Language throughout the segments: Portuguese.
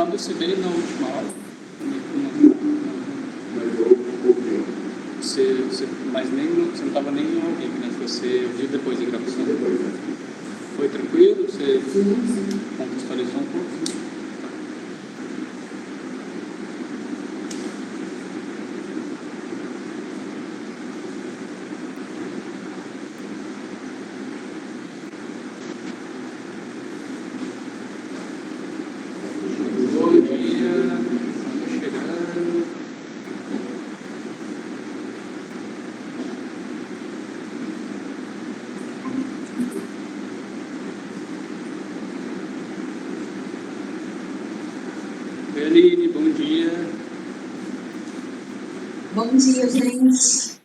Ronaldo, você veio na última aula. Mas você não estava nem no ao vivo, né? Você viu depois da gravação. Foi tranquilo? Você contextualizou um pouco? Aline, bom dia. Bom dia, gente.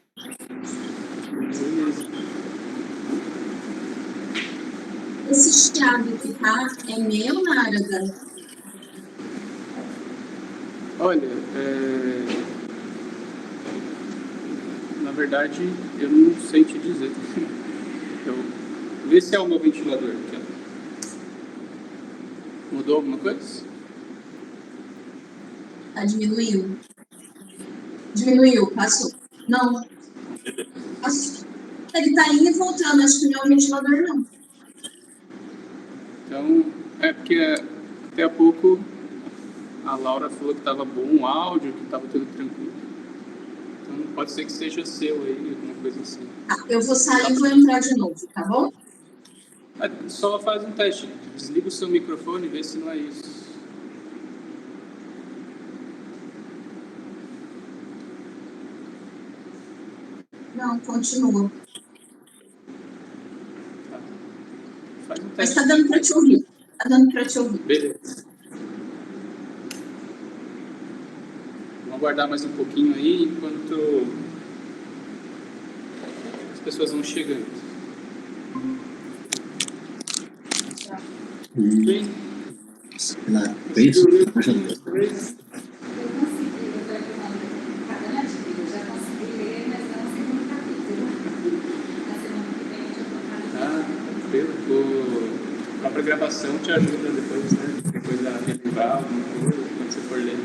Esse chiado que tá é meu, Narada? Olha, na verdade, eu não sei te dizer. Vê se é o meu ventilador aqui, ó. Mudou alguma coisa? Diminuiu. Diminuiu, passou. Não. Passou. Ele tá indo e voltando, acho que não é o ventilador, não. Então, porque até há pouco a Laura falou que estava bom o áudio, que estava tudo tranquilo. Então, pode ser que seja seu aí, alguma coisa assim. Eu vou sair e vou entrar de novo, tá bom? Só faz um teste. Desliga o seu microfone e vê se não é isso. Não, continua. Tá. Faz um teste. Mas tá dando para te ouvir. Tá dando para te ouvir. Beleza. Vamos aguardar mais um pouquinho aí, enquanto as pessoas vão chegando. Bem, a própria gravação te ajuda depois, né? Depois da relembrar alguma coisa, quando você for ler.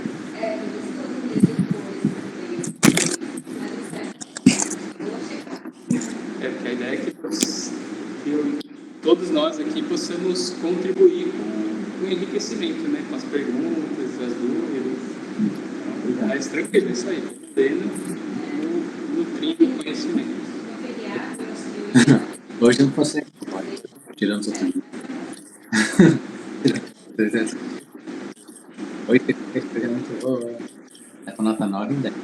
Porque a ideia é que todos nós aqui possamos contribuir com o enriquecimento, né? Com as perguntas, as dúvidas. Então, mais tranquilo, é isso aí. Tendo nutrindo o conhecimento. Hoje eu não consegue. Tirando o tempo. 8 experimento boa. É com nota 9 em 10.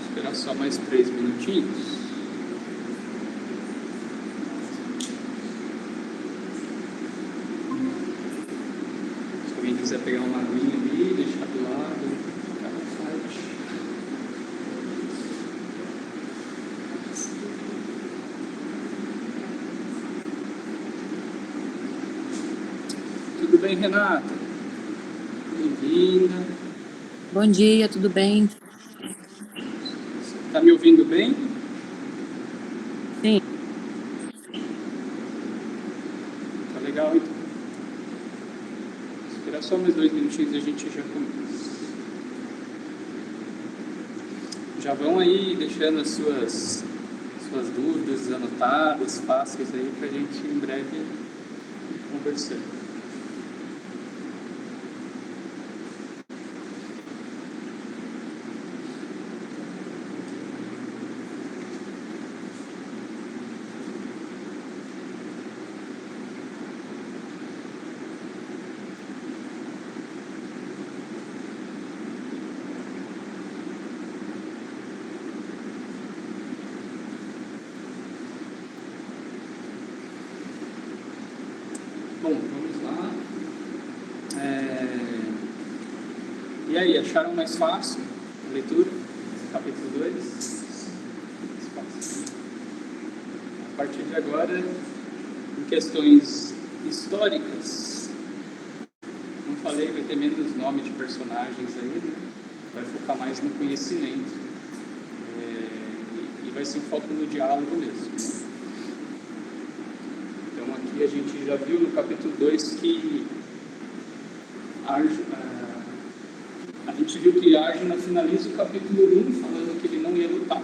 Esperar só mais 3 minutinhos. Se alguém quiser pegar uma aguinha ali, deixar do lado, ficar à vontade. Tudo bem, Renata? Bem-vinda. Bom dia, tudo bem? Tá me ouvindo bem? Sim. Tá legal, então. Esperar só mais 2 minutinhos e a gente já começa. Já vão aí deixando as suas dúvidas anotadas, fáceis aí, pra gente em breve conversar. Bom, vamos lá. E aí, acharam mais fácil a leitura? Capítulo 2? A partir de agora, em questões históricas, como falei, vai ter menos nome de personagens aí, né? vai focar mais no conhecimento. E vai ser um foco no diálogo mesmo. Então aqui a gente já viu no capítulo 2 que a gente viu que Arjuna finaliza o capítulo 1 falando que ele não ia lutar.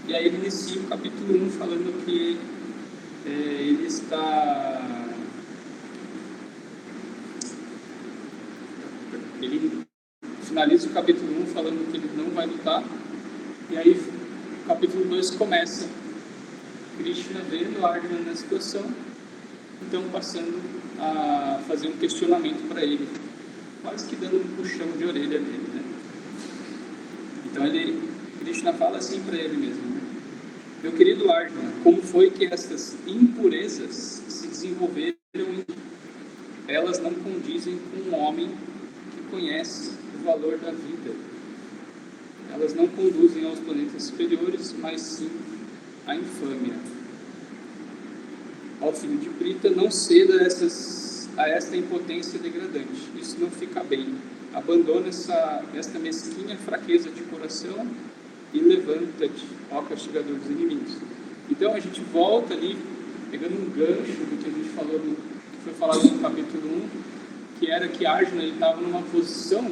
E aí ele inicia o capítulo 1 falando que ele está... Ele finaliza o capítulo 1 falando que ele não vai lutar. E aí o capítulo 2 começa. Krishna vendo Arjuna na situação, então passando a fazer um questionamento para ele, quase que dando um puxão de orelha nele, né? Então Krishna fala assim para ele mesmo, né? Meu querido Arjuna, como foi que essas impurezas se desenvolveram em ti? Elas não condizem com um homem que conhece o valor da vida. Elas não conduzem aos planetas superiores, mas sim à infâmia. Ó filho de Prita, não ceda a esta impotência degradante. Isso não fica bem. Abandona esta mesquinha fraqueza de coração e levanta-te, ó castigador dos inimigos. Então a gente volta ali, pegando um gancho do que a gente falou, que foi falado no capítulo 1, que era que Arjuna estava numa posição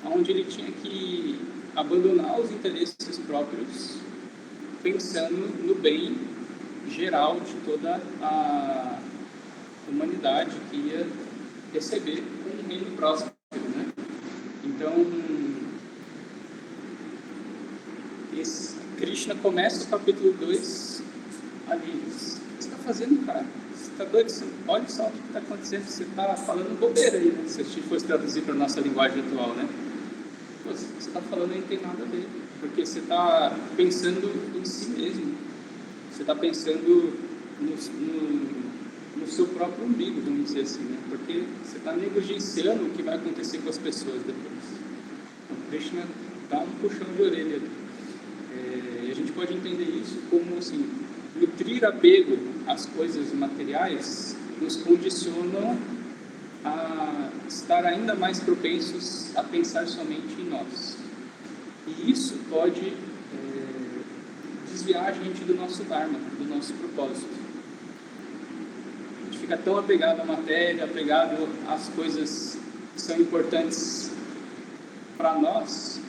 onde ele tinha que abandonar os interesses próprios, pensando no bem geral de toda a humanidade que ia receber um reino próspero, né? Então, Krishna começa o capítulo 2 ali. O que você está fazendo, cara? Você está doido? Olha só o que está acontecendo. Você está falando bobeira aí, né? Se a gente fosse traduzir para a nossa linguagem atual, né? Pô, você está falando aí não tem nada a ver. Porque você está pensando em si mesmo. Você está pensando no seu próprio umbigo, vamos dizer assim, né? Porque você está negligenciando o que vai acontecer com as pessoas depois. Então, Krishna dá um puxão de orelha. E a gente pode entender isso como, assim, nutrir apego às coisas materiais nos condicionam a estar ainda mais propensos a pensar somente em nós. E isso pode desviar a gente do nosso Dharma, do nosso propósito. A gente fica tão apegado à matéria, apegado às coisas que são importantes para nós,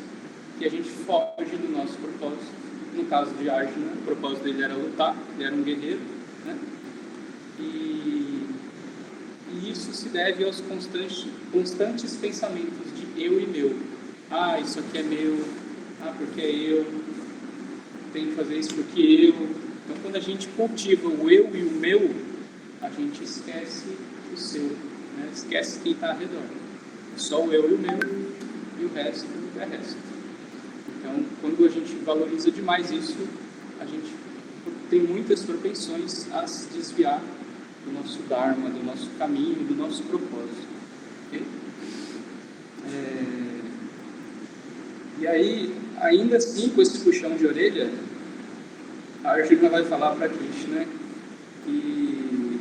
que a gente foge do nosso propósito. No caso de Arjuna, o propósito dele era lutar, ele era um guerreiro, né? E isso se deve aos constantes pensamentos de eu e meu. Ah, isso aqui é meu. Ah, porque é eu. Tenho que fazer isso porque eu. Então, quando a gente cultiva o eu e o meu, a gente esquece o seu, né? Esquece quem está ao redor. Só o eu e o meu, e o resto é resto. Então, quando a gente valoriza demais isso, a gente tem muitas propensões a se desviar do nosso Dharma, do nosso caminho, do nosso propósito. Okay? E aí, ainda assim, com esse puxão de orelha, a Arjuna vai falar para Krishna que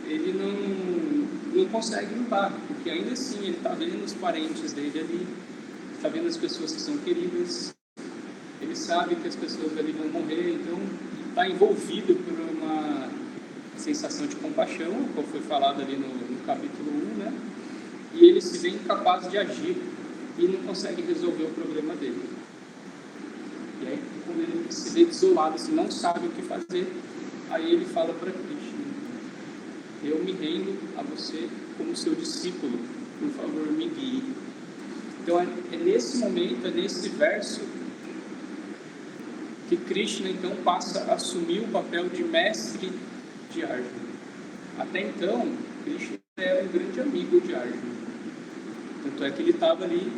ele não consegue lutar, porque ainda assim ele está vendo os parentes dele ali, está vendo as pessoas que são queridas, ele sabe que as pessoas ali vão morrer, então está envolvido por uma sensação de compaixão, como foi falado ali no capítulo 1, né? E ele se vê incapaz de agir e não consegue resolver o problema dele. E aí, quando ele se vê desolado, assim, não sabe o que fazer, aí ele fala para Krishna: eu me rendo a você como seu discípulo, por favor, me guie. Então, é nesse momento, é nesse verso, que Krishna, então, passa a assumir o papel de mestre de Arjuna. Até então, Krishna era um grande amigo de Arjuna. Tanto é que ele estava ali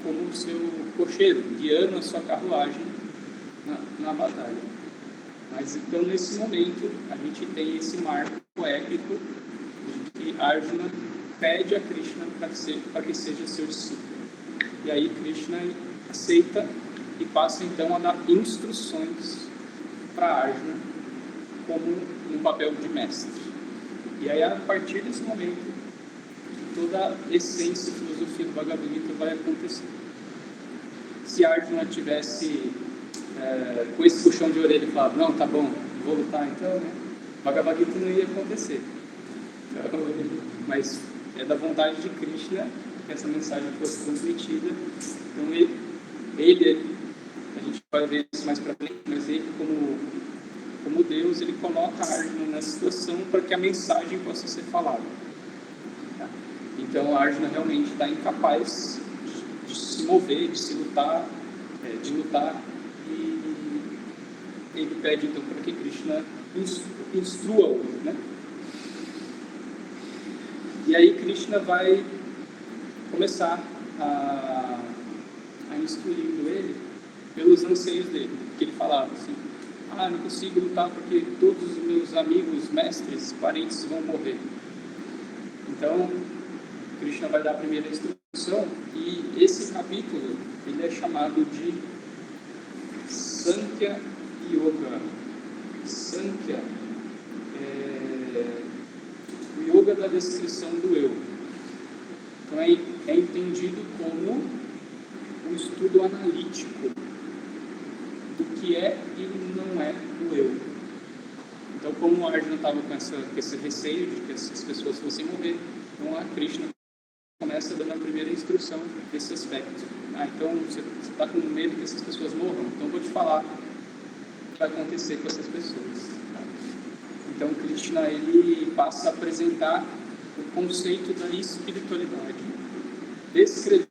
como seu cocheiro, guiando a sua carruagem na batalha. Mas então, nesse momento, a gente tem esse marco épico de que Arjuna pede a Krishna para que seja seu discípulo. E aí Krishna aceita e passa então a dar instruções para Arjuna como um papel de mestre. E aí, a partir desse momento, toda a essência e filosofia filosofia do Bhagavad Gita vai acontecer. Se Arjuna tivesse com esse puxão de orelha e falado, não, tá bom, vou lutar então, né? Bhagavad Gita não ia acontecer. Então, mas é da vontade de Krishna que essa mensagem fosse transmitida. Então ele, a gente vai ver isso mais para frente, mas ele como Deus, ele coloca Arjuna nessa situação para que a mensagem possa ser falada. Tá? Então Arjuna realmente está incapaz de se mover, de lutar, e ele pede então para que Krishna instrua-o, né? E aí Krishna vai começar a instruindo ele pelos anseios dele, que ele falava assim, não consigo lutar porque todos os meus amigos, mestres, parentes vão morrer. Então, Krishna vai dar a primeira instrução e esse capítulo, ele é chamado de Sankhya Yoga. Sankhya é o yoga da descrição do eu. Então é entendido como um estudo analítico do que é e não é o eu. Então, como o Arjuna estava com esse receio de que essas pessoas fossem morrer, então a Krishna começa dando a primeira instrução desse aspecto. Então você está com medo que essas pessoas morram, então vou te falar o que vai acontecer com essas pessoas. Tá? Então Krishna ele passa a apresentar o conceito da espiritualidade, descrevendo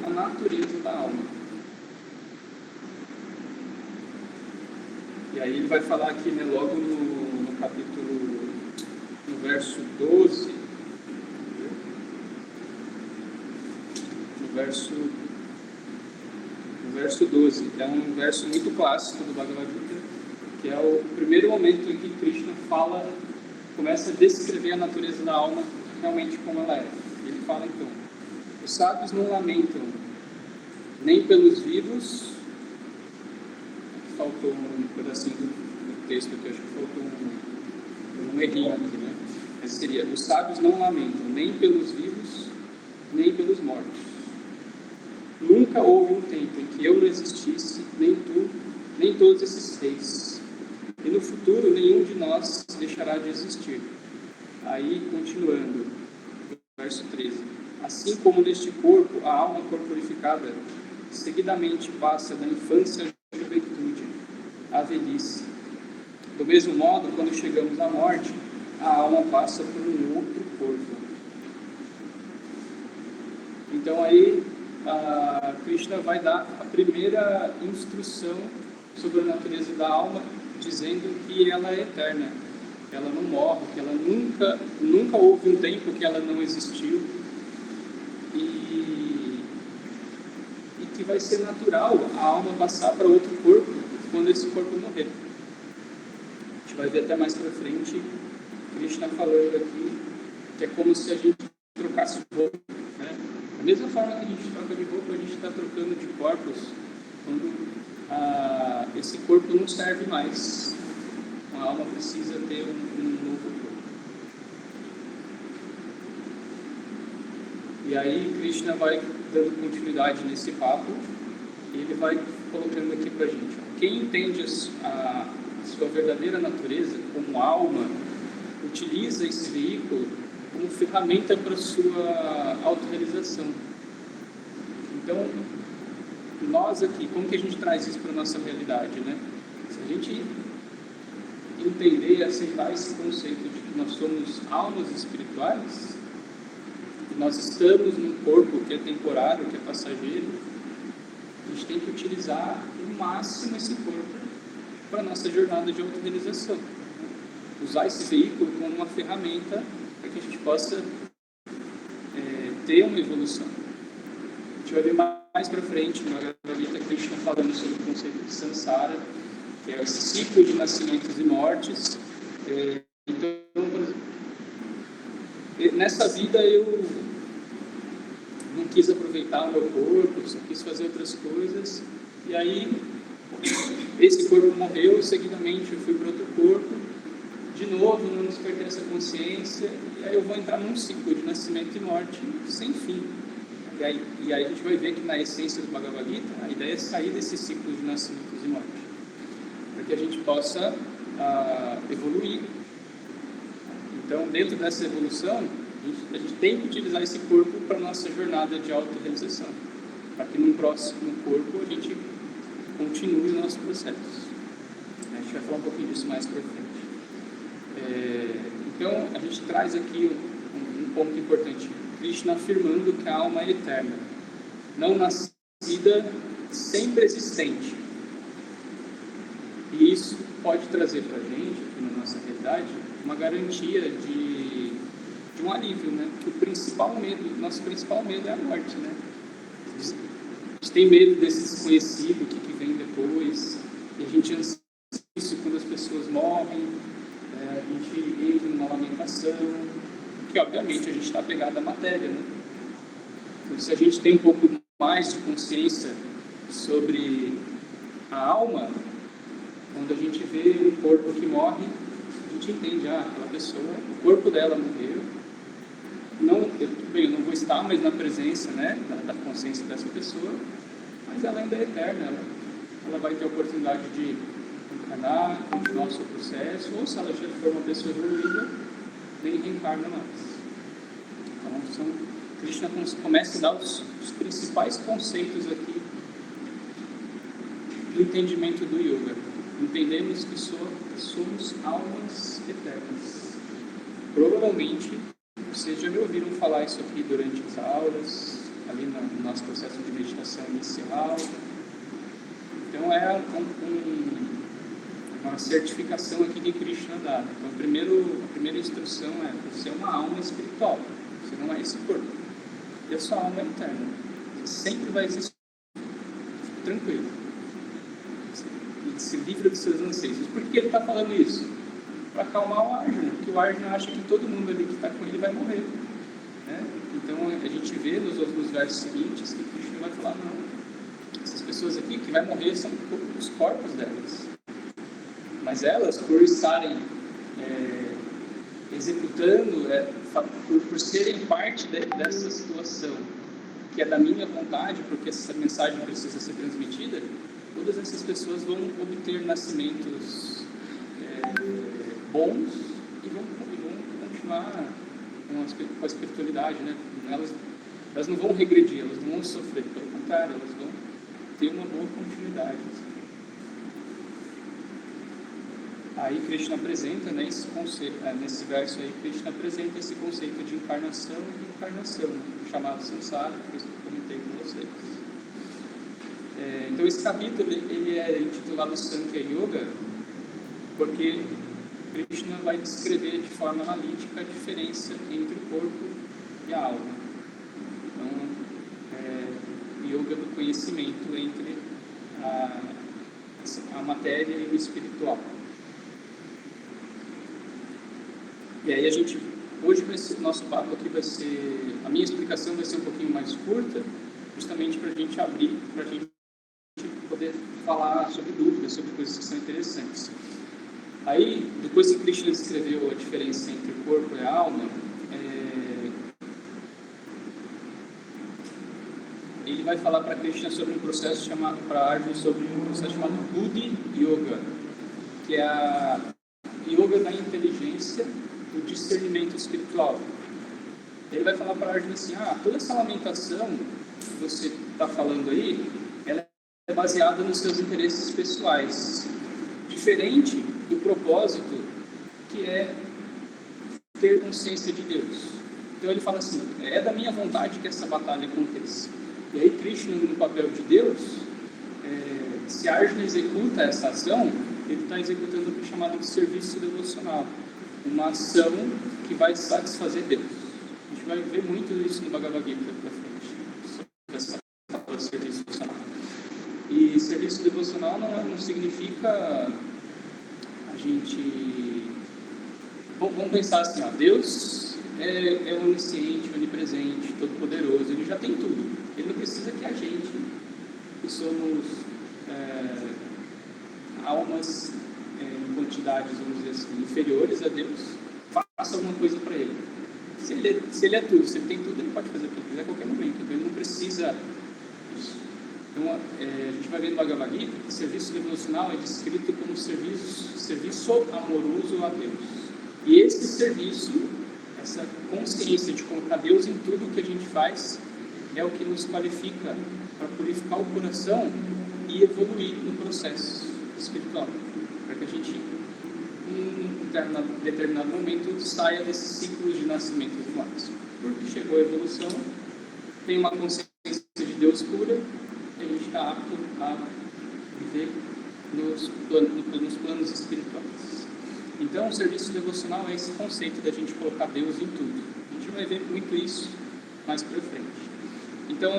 a natureza da alma. E aí ele vai falar aqui, né, logo no capítulo, no verso 12, no verso 12, que é um verso muito clássico do Bhagavad Gita, que é o primeiro momento em que Krishna começa a descrever a natureza da alma realmente como ela é. Ele fala então, os sábios não lamentam nem pelos vivos. Faltou um pedacinho do texto aqui, acho que faltou um errinho aqui, né? Mas seria, os sábios não lamentam nem pelos vivos, nem pelos mortos. Nunca houve um tempo em que eu não existisse, nem tu, nem todos esses reis. E no futuro, nenhum de nós deixará de existir. Aí, continuando, verso 13. Assim como neste corpo, a alma corporificada seguidamente passa da infância à juventude, à velhice. Do mesmo modo, quando chegamos à morte, a alma passa por um outro corpo. Então aí, a Krishna vai dar a primeira instrução sobre a natureza da alma, dizendo que ela é eterna, que ela não morre, que ela nunca houve um tempo que ela não existiu, e que vai ser natural a alma passar para outro corpo quando esse corpo morrer. A gente vai ver até mais para frente Krishna falando aqui que é como se a gente trocasse de roupa, né? Da mesma forma que a gente troca de roupa, a gente está trocando de corpos quando esse corpo não serve mais. A alma precisa ter um novo corpo. E aí Krishna vai dando continuidade nesse papo e ele vai colocando aqui para a gente. Quem entende a sua verdadeira natureza como alma, utiliza esse veículo como ferramenta para sua autorrealização. Então, nós aqui, como que a gente traz isso para a nossa realidade, né? Se a gente entender e aceitar esse conceito de que nós somos almas espirituais, que nós estamos num corpo que é temporário, que é passageiro, a gente tem que utilizar o máximo esse corpo para a nossa jornada de autorrealização. Usar esse veículo como uma ferramenta para que a gente possa ter uma evolução. A gente vai ver mais para frente no Bhagavad Gita Krishna falando sobre o conceito de samsara, que é esse ciclo de nascimentos e mortes. Então, por exemplo, nessa vida eu não quis aproveitar o meu corpo, só quis fazer outras coisas, e aí esse corpo morreu, seguidamente eu fui para outro corpo, de novo não despertei essa consciência, e aí eu vou entrar num ciclo de nascimento e morte sem fim. E aí a gente vai ver que na essência do Bhagavad Gita, a ideia é sair desse ciclo de nascimentos e morte, para que a gente possa evoluir. Então, dentro dessa evolução, a gente tem que utilizar esse corpo para a nossa jornada de autorrealização, para que no próximo corpo a gente continue o nosso processo. A gente vai falar um pouquinho disso mais para frente. Então, a gente traz aqui um ponto importante. Krishna afirmando que a alma é eterna, não nascida, sempre existente. E isso pode trazer para a gente, aqui na nossa realidade, uma garantia de um alívio, né? Que nosso principal medo é a morte, né? A gente tem medo desse desconhecido, que vem depois, e a gente anseia isso quando as pessoas morrem, a gente entra numa lamentação, que obviamente a gente está apegado à matéria, né? Então, se a gente tem um pouco mais de consciência sobre a alma, quando a gente vê um corpo que morre, a gente entende, aquela pessoa, o corpo dela morreu, eu não vou estar mais na presença, né, da consciência dessa pessoa, mas ela ainda é eterna, ela vai ter a oportunidade de encarnar, continuar o seu processo, ou se ela já for uma pessoa evoluída, nem reencarna mais. Então, Krishna começa a dar os principais conceitos aqui do entendimento do yoga. Entendemos que somos almas eternas. Provavelmente, vocês já me ouviram falar isso aqui durante as aulas, ali no nosso processo de meditação inicial. Então, é uma certificação aqui de Krishna dada. Então, a primeira instrução é: você é uma alma espiritual, você não é esse corpo. E a sua alma é eterna. Você sempre vai existir. Tranquilo. Se livra dos seus anseios. Por que ele está falando isso? Para acalmar o Arjuna, porque o Arjuna acha que todo mundo ali que está com ele vai morrer, né? Então a gente vê nos versos seguintes que Krishna vai falar: não, essas pessoas aqui que vai morrer são os corpos delas, mas elas, por estarem executando, por serem parte dessa situação que é da minha vontade, porque essa mensagem precisa ser transmitida, todas essas pessoas vão obter nascimentos bons e vão continuar com a espiritualidade, né? Elas não vão regredir, elas não vão sofrer, pelo contrário, elas vão ter uma boa continuidade. Aí Krishna apresenta, né, esse conceito, nesse verso aí, Krishna apresenta esse conceito de encarnação e reencarnação, né, chamado samsara, que eu comentei com vocês. Então esse capítulo ele é intitulado Sankhya Yoga, porque Krishna vai descrever de forma analítica a diferença entre o corpo e a alma. Então, yoga do conhecimento entre a matéria e o espiritual. E aí hoje nosso papo aqui vai ser, a minha explicação vai ser um pouquinho mais curta, justamente para a gente abrir, para a gente poder falar sobre dúvidas, sobre coisas que são interessantes. Aí, depois que Krishna descreveu a diferença entre o corpo e a alma, ele vai falar para Krishna sobre um processo chamado, para Arjuna, sobre um processo chamado Buddhi Yoga, que é a yoga da inteligência, do discernimento espiritual. Ele vai falar para Arjuna assim: toda essa lamentação que você está falando aí, ela é baseada nos seus interesses pessoais, diferente do propósito que é ter consciência de Deus. Então ele fala assim: é da minha vontade que essa batalha aconteça. E aí Krishna, no papel de Deus, se Arjuna executa essa ação, ele está executando o que é chamado de serviço devocional, uma ação que vai satisfazer Deus. A gente vai ver muito isso no Bhagavad Gita para frente, sobre essa palavra de serviço devocional. E serviço devocional não significa a gente... Vamos pensar assim, Deus é onisciente, onipresente, todo-poderoso, ele já tem tudo. Ele não precisa que a gente, que somos almas em quantidades, vamos dizer assim, inferiores a Deus, faça alguma coisa para ele. Se se ele é tudo, se ele tem tudo, ele pode fazer o que ele quiser a qualquer momento. Então ele não precisa disso. Então a gente vai ver no Bhagavad Gita que serviço devocional é descrito como serviço amoroso a Deus. E esse serviço, essa consciência de colocar Deus em tudo que a gente faz, é o que nos qualifica para purificar o coração e evoluir no processo espiritual. Para que a gente, em determinado momento, saia desses ciclos de nascimentos humanos. Porque chegou a evolução, tem uma consciência de Deus pura, e a gente está apto a viver nos planos espirituais. Então, o serviço devocional é esse conceito da gente colocar Deus em tudo. A gente vai ver muito isso mais para frente. Então,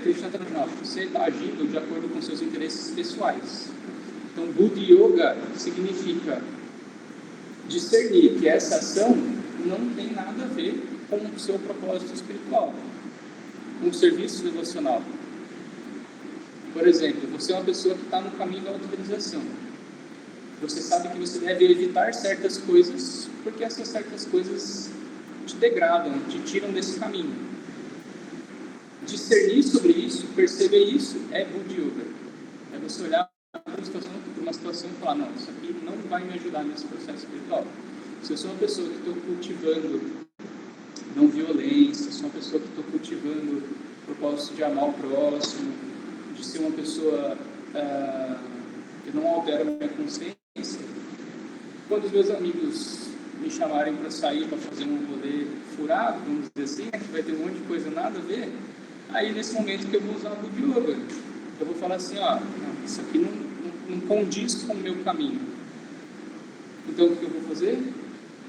Krishna está dizendo, você está agindo de acordo com seus interesses pessoais. Então, Buddhi Yoga significa discernir que essa ação não tem nada a ver com o seu propósito espiritual, com o serviço devocional. Por exemplo, você é uma pessoa que está no caminho da autorização. Você sabe que você deve evitar certas coisas, porque essas certas coisas te degradam, te tiram desse caminho. Discernir sobre isso, perceber isso, é Buddhi Yoga. É você olhar para uma situação e falar, não, isso aqui não vai me ajudar nesse processo espiritual. Se eu sou uma pessoa que estou cultivando não violência, sou uma pessoa que estou cultivando o propósito de amar o próximo, de ser uma pessoa que não altera a minha consciência, quando os meus amigos me chamarem para sair, para fazer um rolê furado, vamos dizer assim, que vai ter um monte de coisa nada a ver, aí nesse momento que eu vou usar o Buddhi Yoga, eu vou falar assim, não, isso aqui não condiz com o meu caminho. Então o que eu vou fazer?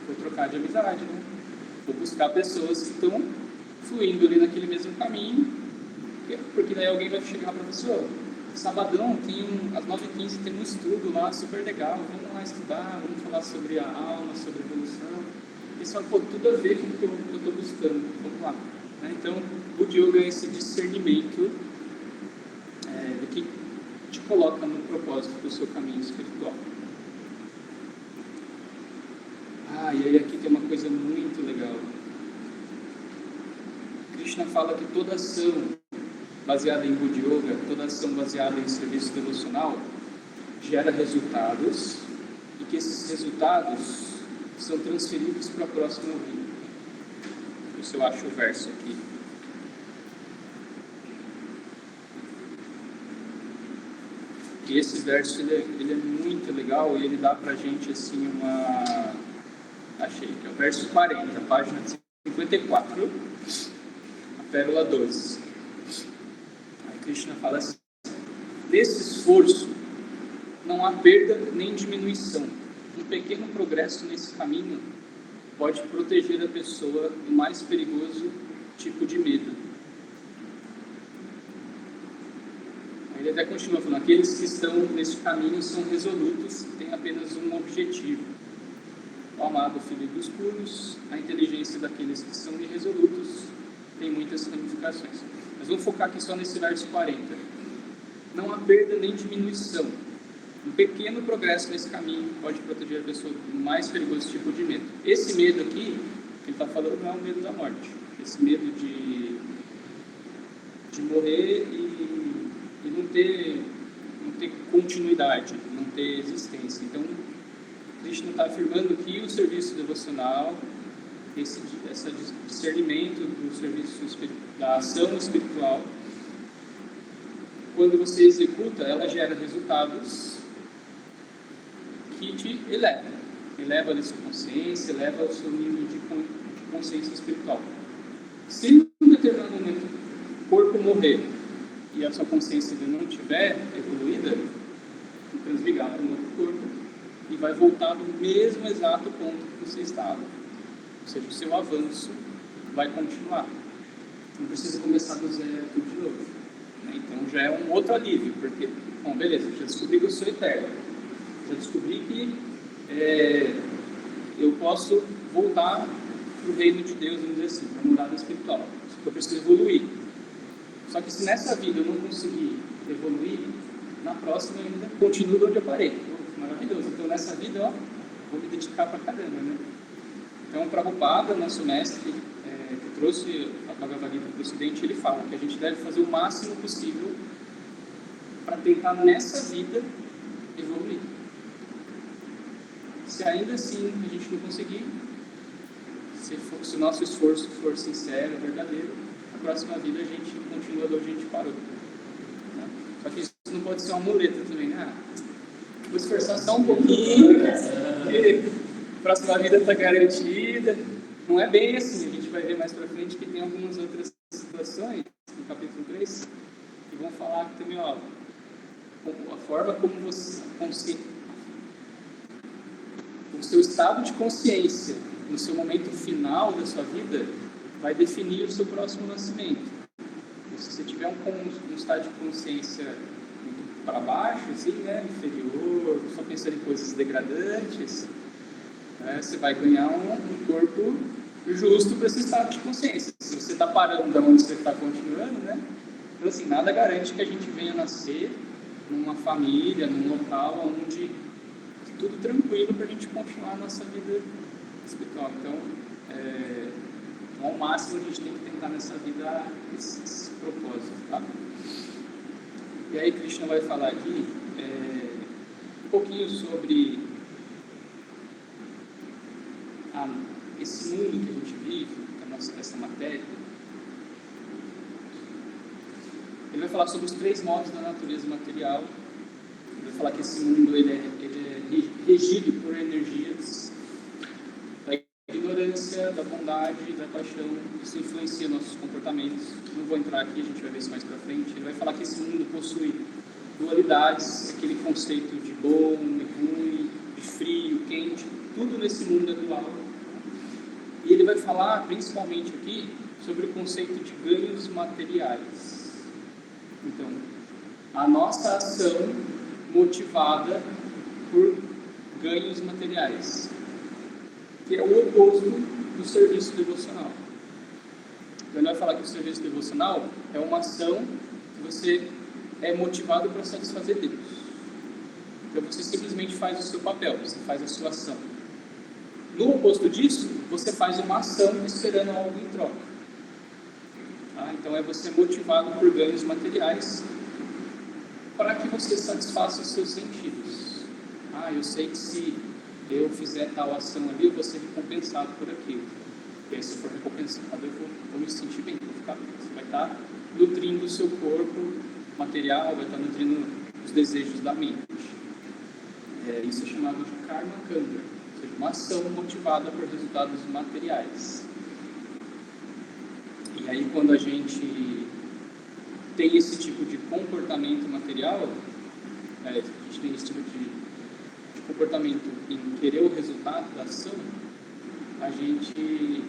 Vou trocar de amizade, né? Vou buscar pessoas que estão fluindo ali naquele mesmo caminho, porque daí alguém vai chegar para você, sabadão, às 9h15 tem um estudo lá super legal, vamos lá estudar, vamos falar sobre a alma, sobre a evolução. Isso vai ter tudo a ver com o que eu estou buscando, vamos lá. Né? Então, o Yoga é esse discernimento do que te coloca no propósito do seu caminho espiritual. E aí aqui tem uma coisa muito legal. Krishna fala que toda ação baseada em Buddhi Yoga, toda ação baseada em serviço devocional, gera resultados, e que esses resultados são transferidos para a próxima vida. Isso eu acho o verso aqui. E esse verso ele é muito legal, e ele dá para a gente assim uma... Achei que é o verso 40, página 54, a pérola 12. Krishna fala assim, nesse esforço não há perda nem diminuição. Um pequeno progresso nesse caminho pode proteger a pessoa do mais perigoso tipo de medo. Ele até continua falando, aqueles que estão nesse caminho são resolutos, têm apenas um objetivo. O amado filho dos puros, a inteligência daqueles que são irresolutos, tem muitas ramificações. Mas vamos focar aqui só nesse verso 40. Não há perda nem diminuição. Um pequeno progresso nesse caminho pode proteger a pessoa do mais perigoso tipo de medo. Esse medo aqui, que ele está falando, não é o medo da morte. Esse medo de morrer e não ter continuidade, não ter existência. Então, Krishna está afirmando que o serviço devocional, esse discernimento do serviço da ação espiritual, quando você executa, ela gera resultados que te eleva a sua consciência, eleva o seu nível de consciência espiritual. Se em um determinado momento o corpo morrer e a sua consciência não estiver evoluída, vai transligar para um outro corpo e vai voltar do mesmo exato ponto que você estava. Ou seja, o seu avanço vai continuar. Não precisa começar do zero tudo de novo. Então já é um outro alívio, porque, bom, beleza, já descobri que eu sou eterno. Já descobri que eu posso voltar para o reino de Deus, vamos dizer assim, para a morada espiritual. Só que eu preciso evoluir. Só que se nessa vida eu não conseguir evoluir, na próxima eu ainda continuo de onde eu parei. Maravilhoso. Então nessa vida, vou me dedicar pra caramba, né? Então, Prabhupada, nosso mestre, que trouxe a Bhagavad Gita para o Ocidente, ele fala que a gente deve fazer o máximo possível para tentar nessa vida evoluir. Se ainda assim a gente não conseguir, se o nosso esforço for sincero, verdadeiro, na próxima vida a gente continua de onde a gente parou. Né? Só que isso não pode ser uma muleta também, né? Vou esforçar só um pouquinho, e a próxima vida está garantida. Não é bem assim, a gente vai ver mais para frente que tem algumas outras situações, no capítulo 3, que vão falar também, ó, a forma como você, o seu estado de consciência no seu momento final da sua vida vai definir o seu próximo nascimento. E se você tiver um estado de consciência muito para baixo, assim, né, inferior, só pensando em coisas degradantes, você vai ganhar um corpo justo para esse estado de consciência. Se você está parando da onde você está continuando, né? Então, assim, nada garante que a gente venha nascer numa família, num local onde tudo tranquilo para a gente continuar a nossa vida espiritual. Então, ao máximo a gente tem que tentar nessa vida esse propósito, tá? E aí Krishna vai falar aqui um pouquinho sobre esse mundo que a gente vive, essa matéria. Ele vai falar sobre os 3 modos da natureza material. Ele vai falar que esse mundo ele é regido por energias da ignorância, da bondade, da paixão. Isso influencia nossos comportamentos. Não vou entrar aqui, a gente vai ver isso mais para frente. Ele vai falar que esse mundo possui dualidades, aquele conceito de bom e ruim, de frio, quente, tudo nesse mundo é dual. E ele vai falar, principalmente aqui, sobre o conceito de ganhos materiais. Então, a nossa ação motivada por ganhos materiais, que é o oposto do serviço devocional. Então, ele vai falar que o serviço devocional é uma ação que você é motivado para satisfazer Deus. Então, você simplesmente faz o seu papel, você faz a sua ação. No oposto disso, você faz uma ação esperando algo em troca. Então, é você motivado por ganhos materiais para que você satisfaça os seus sentidos. Eu sei que se eu fizer tal ação ali, eu vou ser recompensado por aquilo. E aí, se for recompensado, eu vou me sentir bem, você vai estar nutrindo o seu corpo material, vai estar nutrindo os desejos da mente. Isso é chamado de karma kanda, ou seja, uma ação motivada por resultados materiais. E aí, quando a gente tem esse tipo de comportamento material, a gente tem esse tipo de comportamento em querer o resultado da ação, a gente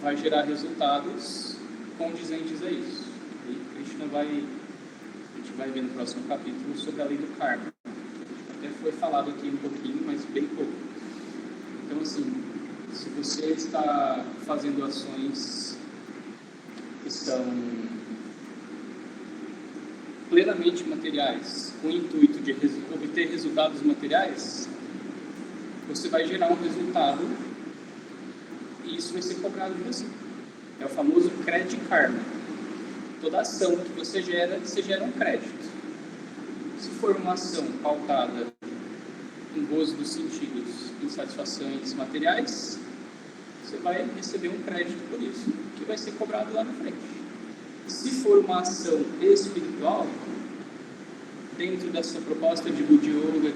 vai gerar resultados condizentes a isso. E Krishna a gente vai ver no próximo capítulo sobre a lei do karma. Até foi falado aqui um pouquinho, mas bem pouco. Então, assim, se você está fazendo ações que são plenamente materiais, com o intuito de obter resultados materiais, você vai gerar um resultado e isso vai ser cobrado de você. É o famoso crédito karma. Toda ação que você gera um crédito. Se for uma ação pautada em gozo dos sentidos, em satisfações materiais, você vai receber um crédito por isso, que vai ser cobrado lá na frente. Se for uma ação espiritual, dentro da sua proposta de Buddha Yoga,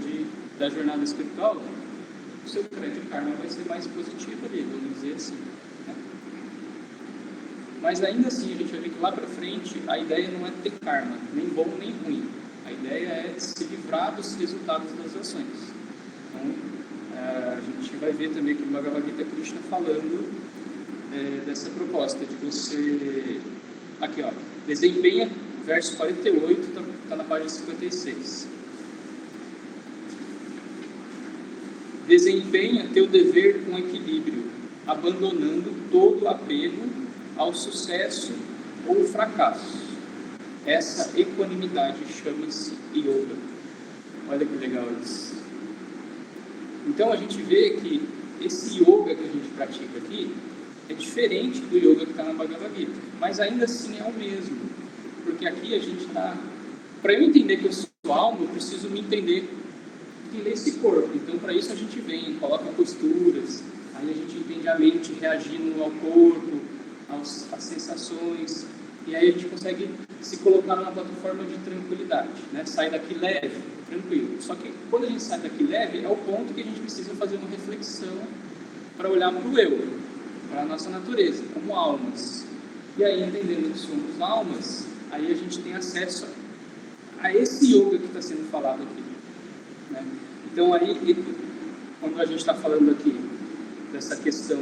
da jornada espiritual, o seu crédito karma vai ser mais positivo ali, vamos dizer assim. Né? Mas ainda assim, a gente vai ver que lá para frente, a ideia não é ter karma, nem bom nem ruim. A ideia é se livrar dos resultados das ações. Então, a gente vai ver também que o Bhagavad Gita Krishna falando dessa proposta de você... Aqui, ó, desempenha, verso 48, está na página 56. Desempenha teu dever com equilíbrio, abandonando todo apego ao sucesso ou fracasso. Essa equanimidade chama-se yoga. Olha que legal isso. Então a gente vê que esse yoga que a gente pratica aqui é diferente do yoga que está na Bhagavad Gita, mas ainda assim é o mesmo, porque aqui a gente está... Para eu entender que eu sou alma, eu preciso me entender esse corpo. Então, para isso a gente vem, coloca posturas, aí a gente entende a mente reagindo ao corpo, às sensações, e aí a gente consegue se colocar numa plataforma de tranquilidade, né? Sai daqui leve, tranquilo. Só que quando a gente sai daqui leve, é o ponto que a gente precisa fazer uma reflexão para olhar para o eu, para a nossa natureza, como almas. E aí, entendendo que somos almas, aí a gente tem acesso a esse yoga que está sendo falado aqui, né? Então, aí, quando a gente está falando aqui dessa questão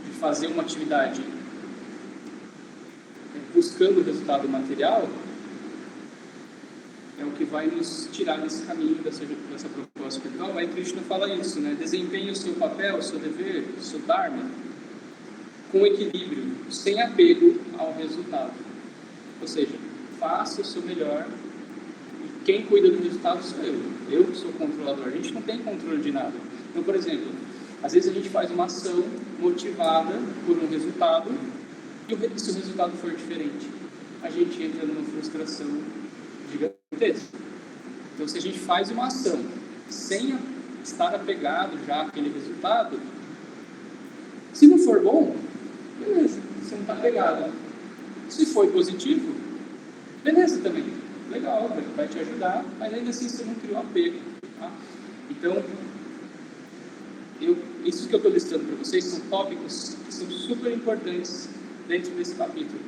de fazer uma atividade buscando o resultado material, é o que vai nos tirar desse caminho, dessa proposta espiritual. Aí Krishna fala isso, né? Desempenhe o seu papel, o seu dever, o seu dharma, com equilíbrio, sem apego ao resultado. Ou seja, faça o seu melhor. Quem cuida do resultado sou eu que sou o controlador. A gente não tem controle de nada. Então, por exemplo, às vezes a gente faz uma ação motivada por um resultado, e se o resultado for diferente, a gente entra numa frustração gigantesca. Então, se a gente faz uma ação sem estar apegado já àquele resultado, se não for bom, beleza, você não está apegado. Se for positivo, beleza também. Legal, vai te ajudar, mas ainda assim você não criou apego. Tá? Então, isso que eu estou listando para vocês são tópicos que são super importantes dentro desse capítulo.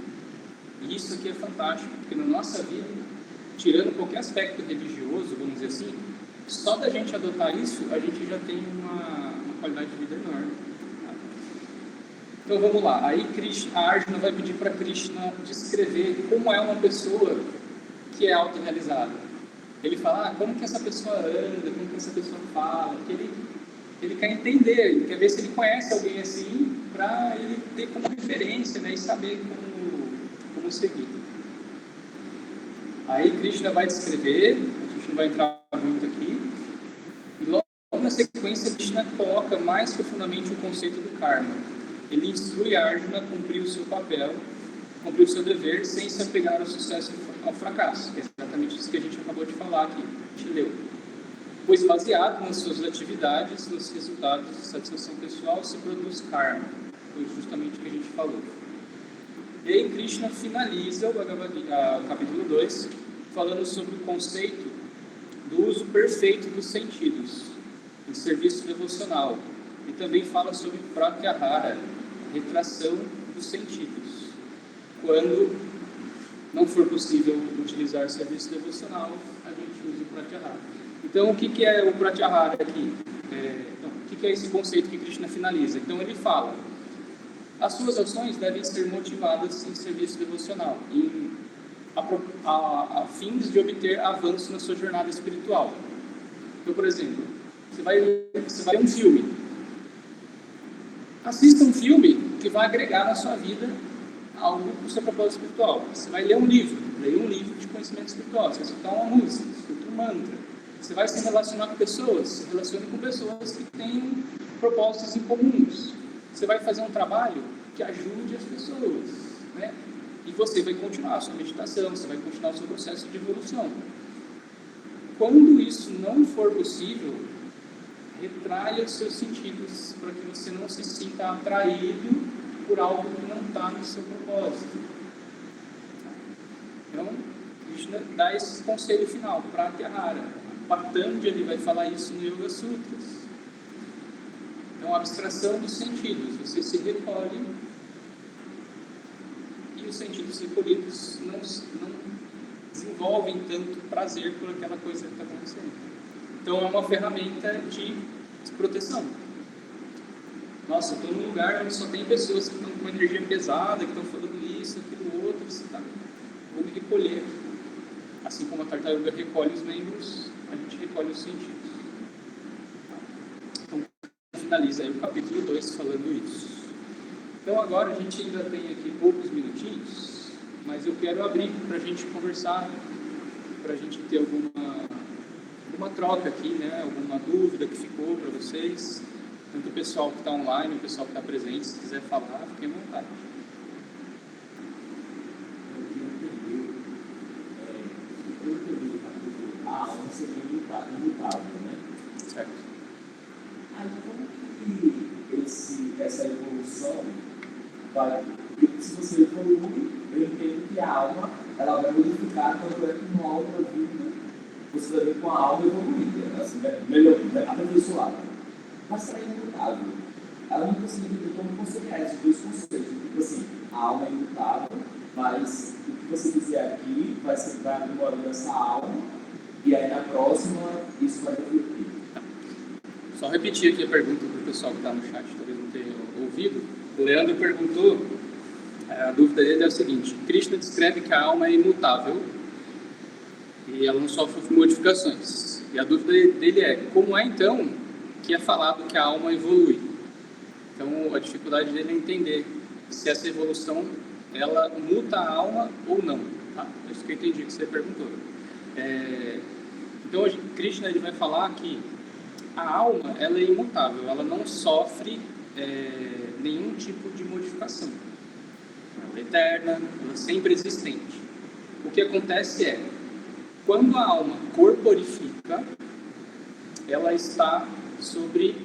E isso aqui é fantástico, porque na nossa vida, tirando qualquer aspecto religioso, vamos dizer assim, só da gente adotar isso, a gente já tem uma qualidade de vida enorme. Tá? Então vamos lá. Aí a Arjuna vai pedir para Krishna descrever como é uma pessoa que é autorrealizada. Ele fala, como que essa pessoa anda, como que essa pessoa fala, que ele quer entender, ele quer ver se ele conhece alguém assim, para ele ter como referência, né, e saber como seguir. Aí Krishna vai descrever, a gente não vai entrar muito aqui, e logo na sequência Krishna coloca mais profundamente o conceito do karma. Ele instrui Arjuna a cumprir o seu papel, cumprir o seu dever, sem se apegar ao sucesso e ao fracasso. É exatamente isso que a gente acabou de falar aqui, a gente leu. Pois baseado nas suas atividades, nos resultados de satisfação pessoal, se produz karma. Foi justamente o que a gente falou. E aí Krishna finaliza o capítulo 2, falando sobre o conceito do uso perfeito dos sentidos, em serviço devocional. E também fala sobre pratyahara, retração dos sentidos. Quando não for possível utilizar serviço devocional, a gente usa o pratyahara. Então, o que é o pratyahara aqui? O que é esse conceito que Krishna finaliza? Então, ele fala, as suas ações devem ser motivadas em serviço devocional, a fins de obter avanço na sua jornada espiritual. Então, por exemplo, você vai ver um filme. Assista um filme que vai agregar na sua vida algo para o seu propósito espiritual. Você vai ler um livro, leia um livro de conhecimento espiritual. Você vai escutar uma música, escuta um mantra. Você vai se relacionar com pessoas, se relacione com pessoas que têm propósitos em comuns. Você vai fazer um trabalho que ajude as pessoas, né? E você vai continuar a sua meditação, você vai continuar o seu processo de evolução. Quando isso não for possível, retraia os seus sentidos para que você não se sinta atraído por algo que não está no seu propósito. Então, Krishna dá esse conselho final, pratyahara. Patanjali vai falar isso no Yoga Sutras. Então, a abstração dos sentidos. Você se recolhe e os sentidos recolhidos não desenvolvem tanto prazer por aquela coisa que está acontecendo. Então, é uma ferramenta de proteção. Nossa, eu estou num lugar onde só tem pessoas que estão com energia pesada, que estão falando isso, aquilo, outro, você está... Vou me recolher. Assim como a tartaruga recolhe os membros, a gente recolhe os sentidos. Então, finaliza aí o capítulo 2 falando isso. Então, agora a gente ainda tem aqui poucos minutinhos, mas eu quero abrir para a gente conversar, para a gente ter alguma troca aqui, né? Alguma dúvida que ficou para vocês. Tanto o pessoal que está online, o pessoal que está presente, se quiser falar, fique à vontade. A alma seria imutável, né? Certo. Aí como que essa evolução vai... Porque se você evolui, eu entendo que a alma ela vai modificar, tanto é que numa outra vida você vai ver com a alma evoluída, assim, melhor, aperfeiçoada. Mas se ela é imutável, ela não consegue entender como conciliar esses dois conceitos. Tipo assim, a alma é imutável, mas o que você fizer aqui vai aprimorando essa alma, e aí na próxima isso vai refletir. Só repetir aqui a pergunta para o pessoal que está no chat, talvez não tenha ouvido. O Leandro perguntou, a dúvida dele é o seguinte: Krishna descreve que a alma é imutável e ela não sofre modificações. E a dúvida dele é: como é então que é falado que a alma evolui? Então a dificuldade dele é entender se essa evolução ela muta a alma ou não. Tá? É isso que eu entendi que você perguntou. Então Krishna ele vai falar que a alma ela é imutável, ela não sofre nenhum tipo de modificação. Ela é eterna, ela é sempre existente. O que acontece é, quando a alma corporifica, ela está sobre,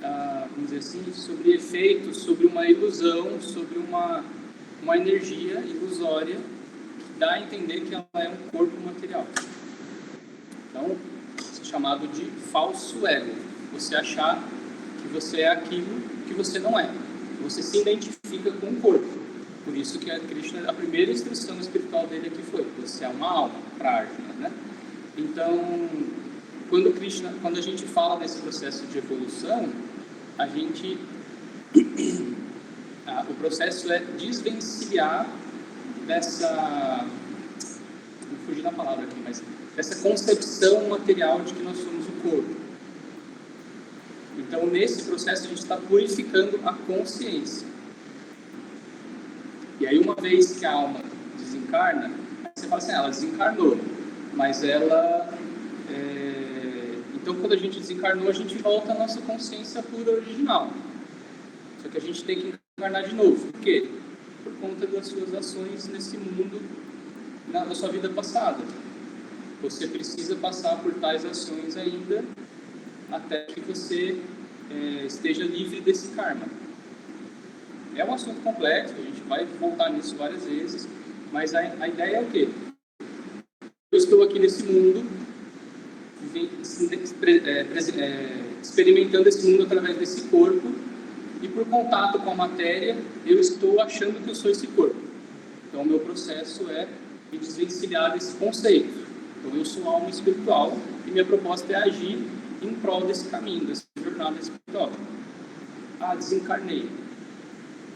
vamos dizer assim, sobre efeitos, sobre uma ilusão, sobre uma energia ilusória que dá a entender que ela é um corpo material. Então, isso é chamado de falso ego. Você achar que você é aquilo que você não é. Você se identifica com o corpo. Por isso que a primeira instrução espiritual dele aqui foi: você é uma alma para Arjuna, né? Então, quando a gente fala desse processo de evolução, o processo é desvencilhar dessa, vou fugir da palavra aqui, mas dessa concepção material de que nós somos o corpo. Então, nesse processo, a gente está purificando a consciência. E aí, uma vez que a alma desencarna, você fala assim: ela desencarnou, mas ela... Então, quando a gente desencarnou, a gente volta à nossa consciência pura original. Só que a gente tem que encarnar de novo. Por quê? Por conta das suas ações nesse mundo, na sua vida passada. Você precisa passar por tais ações ainda, até que você esteja livre desse karma. É um assunto complexo, a gente vai voltar nisso várias vezes, mas a ideia é o quê? Eu estou aqui nesse mundo, experimentando esse mundo através desse corpo, e por contato com a matéria, eu estou achando que eu sou esse corpo. Então, o meu processo é me desvencilhar desse conceito. Então, eu sou alma espiritual, e minha proposta é agir em prol desse caminho, dessa jornada espiritual. Desencarnei.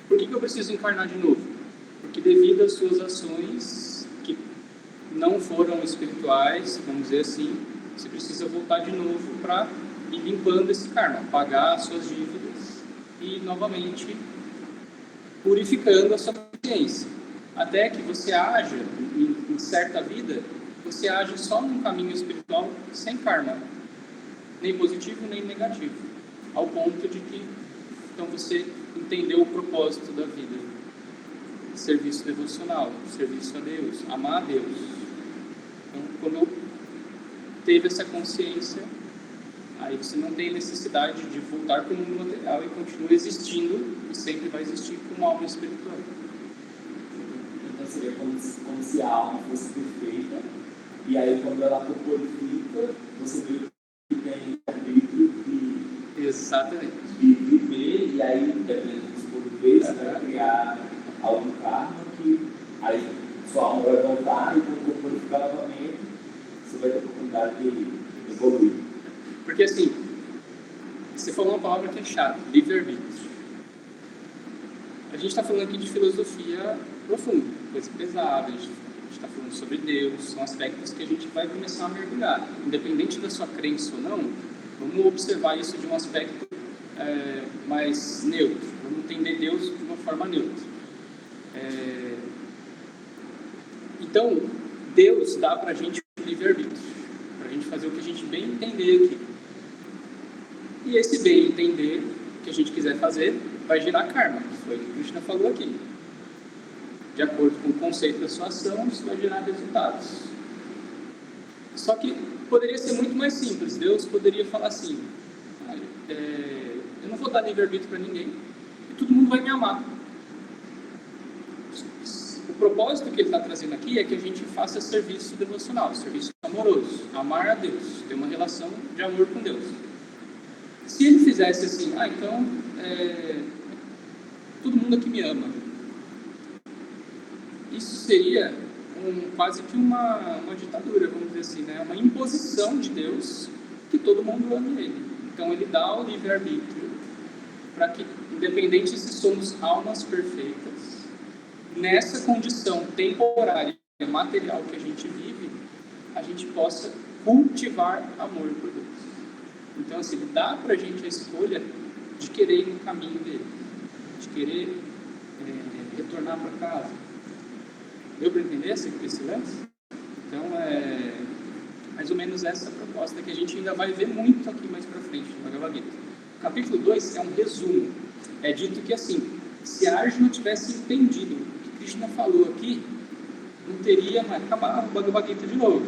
Por que eu preciso encarnar de novo? Porque devido às suas ações que não foram espirituais, vamos dizer assim, você precisa voltar de novo para ir limpando esse karma, pagar as suas dívidas e novamente purificando a sua consciência. Até que você haja, em certa vida, você age só num caminho espiritual sem karma, nem positivo nem negativo, ao ponto de que então você entendeu o propósito da vida: serviço devocional, serviço a Deus, amar a Deus. Então, quando eu teve essa consciência, aí você não tem necessidade de voltar para o mundo material e continua existindo e sempre vai existir como alma espiritual. Então seria como se a alma fosse perfeita, e aí quando ela corporifica, você vê que tem arbítrio Exatamente. de viver, e aí, dependendo dos poderes, vai criar algum karma que aí sua alma vai voltar, e quando corporificar novamente, você vai ter a oportunidade de evoluir. Porque assim, você falou uma palavra que é chata: livre-arbítrio. A gente está falando aqui de filosofia profunda, coisa pesada, a gente está falando sobre Deus, são aspectos que a gente vai começar a mergulhar. Independente da sua crença ou não, vamos observar isso de um aspecto mais neutro, vamos entender Deus de uma forma neutra. Então, Deus dá para a gente livre-arbítrio, para a gente fazer o que a gente bem entender aqui. E esse bem entender que a gente quiser fazer vai gerar karma. Foi o que o Krishna falou aqui. De acordo com o conceito da sua ação, isso vai gerar resultados. Só que poderia ser muito mais simples. Deus poderia falar assim: eu não vou dar livre-arbítrio para ninguém e todo mundo vai me amar. O propósito que ele está trazendo aqui é que a gente faça serviço devocional, serviço amoroso, amar a Deus, ter uma relação de amor com Deus. Se ele fizesse assim, então todo mundo aqui me ama, isso seria quase que uma ditadura, vamos dizer assim, né? Uma imposição de Deus que todo mundo ame ele. Então ele dá o livre-arbítrio para que, independente se somos almas perfeitas, nessa condição temporária e material que a gente vive, a gente possa cultivar amor por Deus. Então, assim, dá para a gente a escolha de querer ir no caminho dele, de querer retornar para casa. Deu para entender esse lance? Então, é mais ou menos essa proposta que a gente ainda vai ver muito aqui mais para frente no Bhagavad Gita. O capítulo 2 é um resumo. É dito que, assim, se Arjuna tivesse entendido o que Krishna falou aqui, não teria mais acabado o Bhagavad Gita de novo.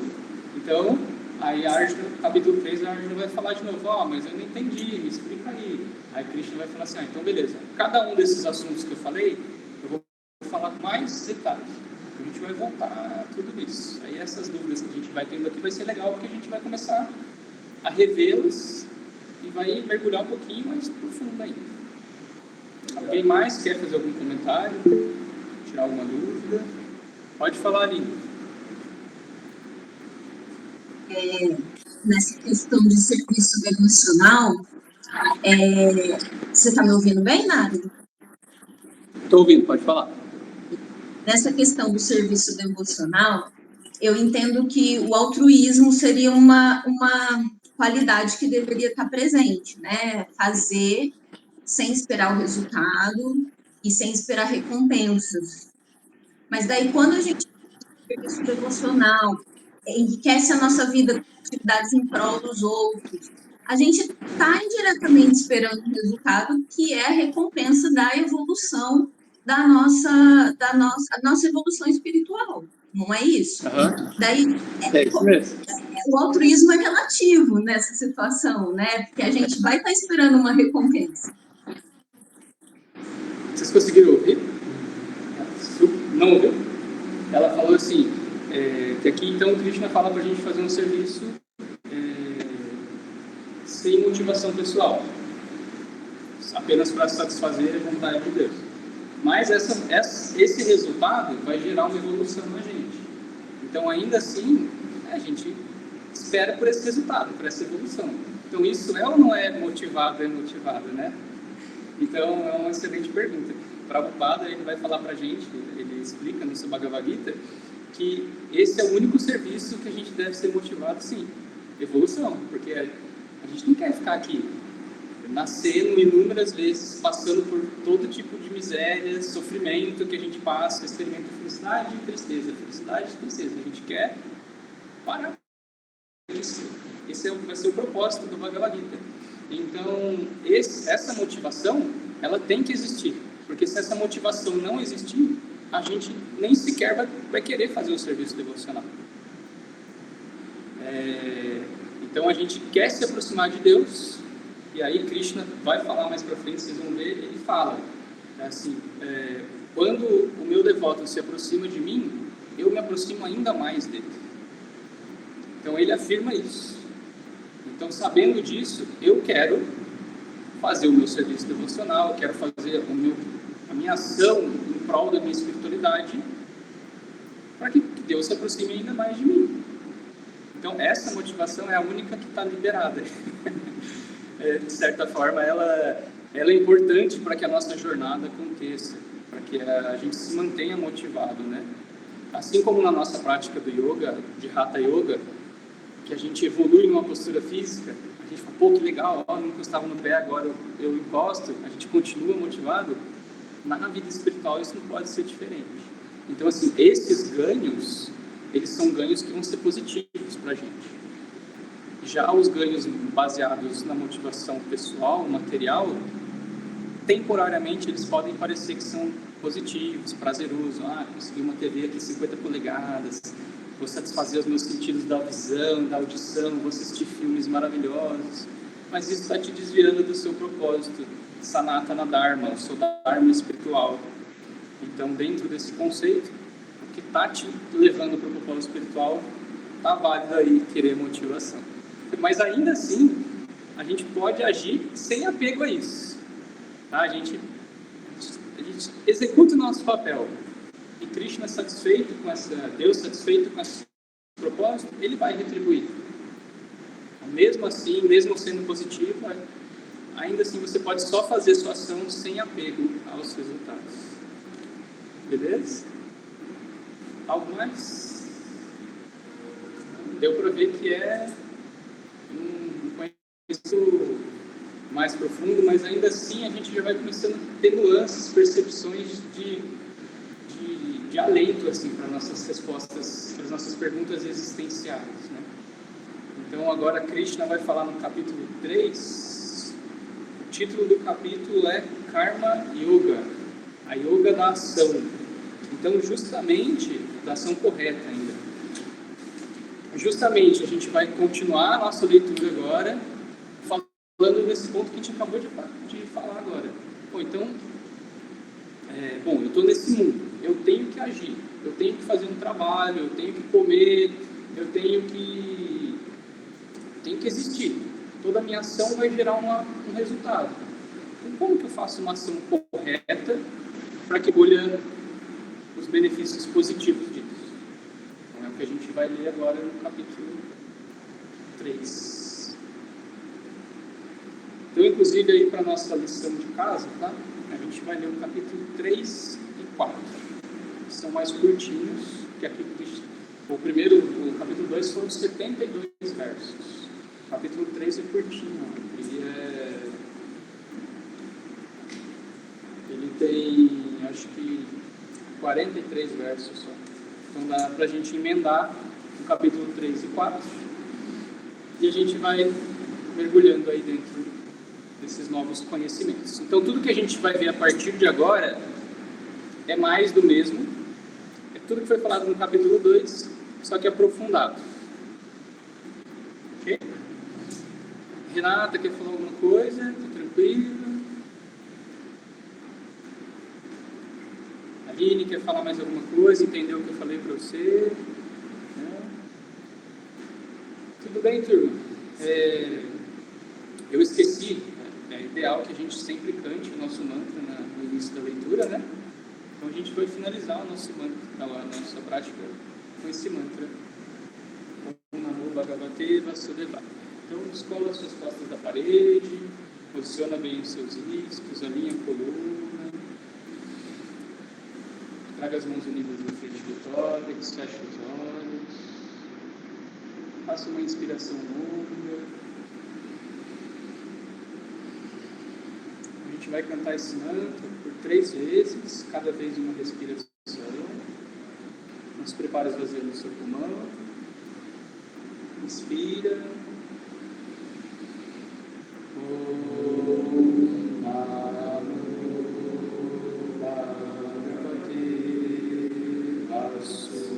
Então, aí Arjuna, capítulo 3, Arjuna vai falar de novo: mas eu não entendi, me explica aí. Aí Krishna vai falar assim: então beleza, cada um desses assuntos que eu falei, eu vou falar com mais detalhes. A gente vai voltar a tudo isso. Aí essas dúvidas que a gente vai tendo aqui vai ser legal, porque a gente vai começar a revê-las e vai mergulhar um pouquinho mais profundo ainda. Alguém mais quer fazer algum comentário? Tirar alguma dúvida? Pode falar, Aline. Nessa questão de serviço devocional, você está me ouvindo bem, Nádia? Estou ouvindo, pode falar. Nessa questão do serviço devocional, eu entendo que o altruísmo seria uma qualidade que deveria estar presente, né? Fazer sem esperar o resultado e sem esperar recompensas. Mas daí, quando a gente faz serviço devocional, enriquece a nossa vida com atividades em prol dos outros, a gente está indiretamente esperando um resultado que é a recompensa da evolução da nossa evolução espiritual, não é isso? Uhum. Daí, é isso mesmo. O altruísmo é relativo nessa situação, né? Porque a gente vai estar esperando uma recompensa. Vocês conseguiram ouvir? Não ouviu? Ela falou assim, que aqui então o Krishna fala para a gente fazer um serviço sem motivação pessoal, apenas para satisfazer a vontade de Deus. Mas esse resultado vai gerar uma evolução na gente. Então, ainda assim, a gente espera por esse resultado, por essa evolução. Então, isso é ou não é motivado, né? Então, é uma excelente pergunta. Prabhupada, ele vai falar para a gente, ele explica no seu Bhagavad Gita, que esse é o único serviço que a gente deve ser motivado, sim, evolução, porque a gente não quer ficar aqui nascendo inúmeras vezes, passando por todo tipo de miséria, sofrimento que a gente passa, experimenta felicidade e tristeza, felicidade e tristeza. A gente quer parar isso. Esse vai ser o propósito do Bhagavad Gita. Então, essa motivação, ela tem que existir, porque se essa motivação não existir, a gente nem sequer vai querer fazer o serviço devocional. Então, a gente quer se aproximar de Deus. E aí Krishna vai falar mais para frente, vocês vão ver, ele fala assim, quando o meu devoto se aproxima de mim, eu me aproximo ainda mais dele. Então ele afirma isso. Então, sabendo disso, eu quero fazer o meu serviço devocional, eu quero fazer a minha ação em prol da minha espiritualidade, para que Deus se aproxime ainda mais de mim. Então essa motivação é a única que está liberada. De certa forma, ela é importante para que a nossa jornada aconteça, para que a gente se mantenha motivado, né? Assim como na nossa prática do yoga, de Hatha Yoga, que a gente evolui numa postura física, a gente fala, que legal, não encostava no pé, agora eu encosto, a gente continua motivado. Na vida espiritual isso não pode ser diferente. Então, assim, esses ganhos, eles são ganhos que vão ser positivos para a gente. Já os ganhos baseados na motivação pessoal, material, temporariamente eles podem parecer que são positivos, prazerosos. Consegui uma TV aqui 50 polegadas, vou satisfazer os meus sentidos da visão, da audição, vou assistir filmes maravilhosos. Mas isso está te desviando do seu propósito, Sanatana Dharma, o seu Dharma espiritual. Então, dentro desse conceito, o que está te levando para o propósito espiritual, está válido aí querer motivação. Mas ainda assim, a gente pode agir sem apego a isso. Tá? A gente executa o nosso papel. E Krishna satisfeito com Deus satisfeito com esse propósito, ele vai retribuir. Mesmo assim, mesmo sendo positivo, ainda assim você pode só fazer sua ação sem apego aos resultados. Beleza? Algo mais? Deu para ver que é um conhecimento mais profundo, mas ainda assim a gente já vai começando a ter nuances, percepções de alento assim, para nossas respostas, para as nossas perguntas existenciais, né? Então agora Krishna vai falar no capítulo 3, o título do capítulo é Karma Yoga, a yoga da ação. Então justamente, da ação correta ainda. Justamente a gente vai continuar a nossa leitura agora, falando nesse ponto que a gente acabou de falar agora. Então, eu estou nesse mundo, eu tenho que agir, eu tenho que fazer um trabalho, eu tenho que comer, eu tenho que existir. Toda a minha ação vai gerar um resultado. Então, como que eu faço uma ação correta para que colha os benefícios positivos disso? Então, é o que a gente vai ler agora no capítulo 3. Então, inclusive, aí para a nossa lição de casa, tá? A gente vai ler o capítulo 3 e 4. Que são mais curtinhos, que aqui o capítulo 2 foram 72 versos. O capítulo 3 é curtinho, ele tem, acho que, 43 versos só. Então dá para a gente emendar o capítulo 3 e 4 e a gente vai mergulhando aí dentro desses novos conhecimentos. Então tudo que a gente vai ver a partir de agora é mais do mesmo, é tudo que foi falado no capítulo 2, só que aprofundado. Ok? Renata, quer falar alguma coisa? Tá tranquilo? Aline, quer falar mais alguma coisa? Entendeu o que eu falei para você? Tudo bem, turma? Eu esqueci, é ideal que a gente sempre cante o nosso mantra no início da leitura, né? Então a gente vai finalizar o nosso mantra, a nossa prática com esse mantra. Om Namo Bhagavate Vasudevaya. Então, descola as suas costas da parede, posiciona bem os seus isquios, alinha a coluna, traga as mãos unidas na frente do tórax, fecha os olhos, faça uma inspiração longa. A gente vai cantar esse mantra por 3 vezes, cada vez uma respiração. Não se prepare a esvaziar no seu pulmão. Inspira. Om Namo Bhagavate Vasudevaya.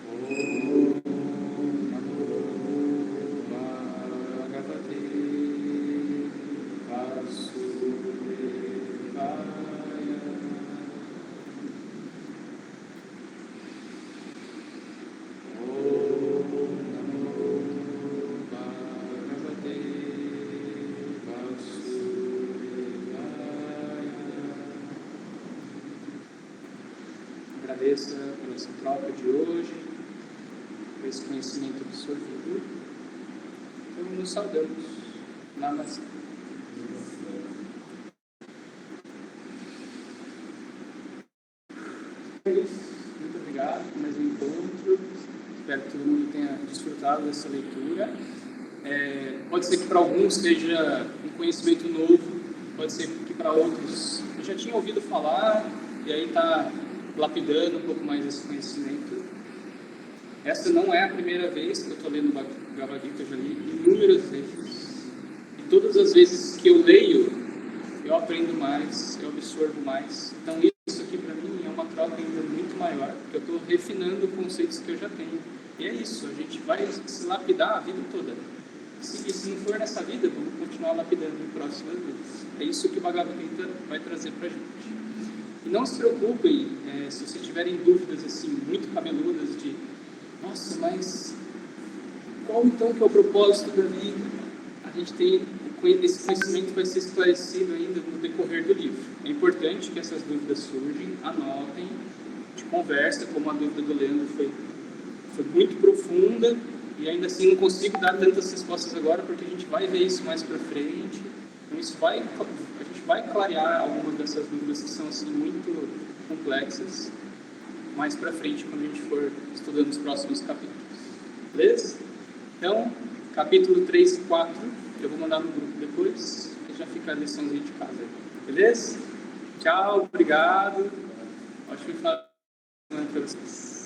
Om Namo Bhagavate Vasudevaya. Agradeça pela essa troca de hoje, por esse conhecimento absorvido. Então, nos saudamos. Namastê. Muito obrigado por mais um encontro. Espero que todo mundo tenha desfrutado dessa leitura. Pode ser que para alguns seja um conhecimento novo, pode ser que para outros já tinha ouvido falar e aí está lapidando um pouco mais esse conhecimento. Essa não é a primeira vez que eu estou lendo o Bhagavad Gita, eu já li inúmeras vezes. E todas as vezes que eu leio, eu aprendo mais, eu absorvo mais. Então isso aqui para mim é uma troca ainda muito maior, porque eu estou refinando conceitos que eu já tenho. E é isso, a gente vai se lapidar a vida toda. E se não for nessa vida, vamos continuar lapidando em próximas vidas. É isso que o Bhagavad Gita vai trazer para a gente. E não se preocupem se vocês tiverem dúvidas assim, muito cabeludas de nossa, mas qual então que é o propósito da vida? A gente tem, esse conhecimento vai ser esclarecido ainda no decorrer do livro. É importante que essas dúvidas surgem, anotem, de conversa, como a dúvida do Leandro foi muito profunda, e ainda assim não consigo dar tantas respostas agora, porque a gente vai ver isso mais para frente. Então a gente vai clarear algumas dessas dúvidas que são assim muito complexas mais para frente, quando a gente for estudando os próximos capítulos. Beleza? Então, capítulo 3 e 4, eu vou mandar no grupo depois, e já fica a liçãozinha de casa. Beleza? Tchau, obrigado. Ótimo final de semana para vocês.